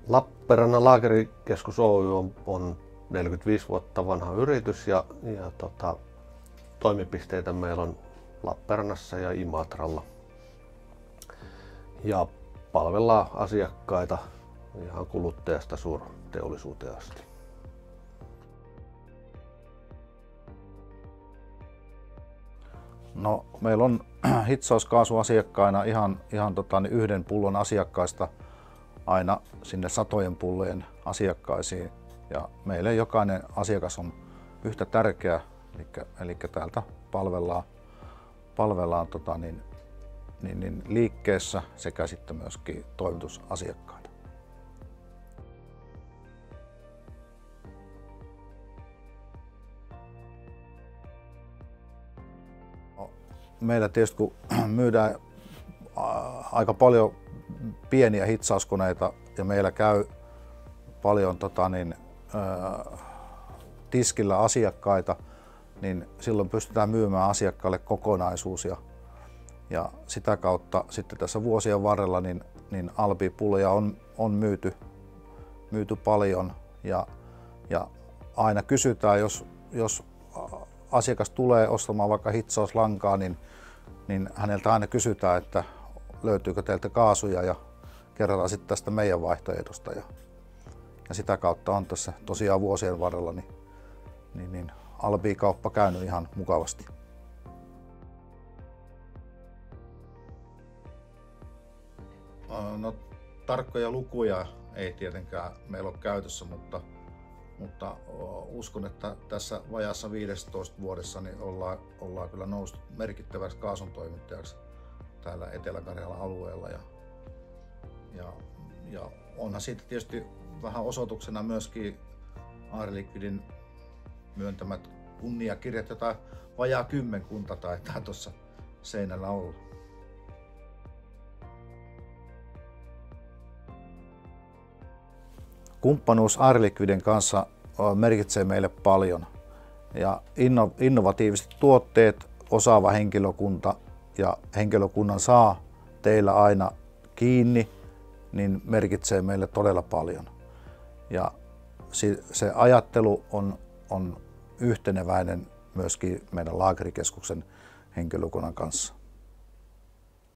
Lappeenrannan Laakerikeskus Oy on 45 vuotta vanha yritys ja toimipisteitä meillä on Lappeenrannassa ja Imatralla. Ja palvellaan asiakkaita ihan kuluttajasta suurteollisuuteen asti. No, meillä on hitsauskaasuasiakkaina ihan yhden pullon asiakkaista aina sinne satojen pullojen asiakkaisiin. Ja meille jokainen asiakas on yhtä tärkeä, eli täältä palvellaan liikkeessä sekä sitten myöskin toimitusasiakkaita. Meillä tietysti kun myydään aika paljon pieniä hitsauskoneita ja meillä käy paljon tiskillä asiakkaita, niin silloin pystytään myymään asiakkaalle kokonaisuus ja sitä kautta sitten tässä vuosien varrella niin Albi-pulloja on myyty paljon ja aina kysytään, jos asiakas tulee ostamaan vaikka hitsauslankaa, niin häneltä aina kysytään, että löytyykö teiltä kaasuja ja kerrotaan sitten tästä meidän vaihtoehdosta. Ja sitä kautta on tässä tosiaan vuosien varrella niin Albi-kauppa käynyt ihan mukavasti. No, tarkkoja lukuja ei tietenkään meillä ole käytössä, mutta uskon, että tässä vajaassa 15 vuodessa niin ollaan kyllä noustu merkittäväksi kaasun toimittajaksi täällä Etelä-Karjalan alueella. Ja onhan siitä tietysti vähän osoituksena myöskin AR-Liquidin myöntämät kunniakirjat, joita vajaa kymmenkunta taitaa tuossa seinällä olla. Kumppanuus AR-Liquidin kanssa merkitsee meille paljon. Ja innovatiiviset tuotteet, osaava henkilökunta ja henkilökunnan saa teillä aina kiinni, niin merkitsee meille todella paljon. Ja se ajattelu on yhteneväinen myöskin meidän Laakerikeskuksen henkilökunnan kanssa.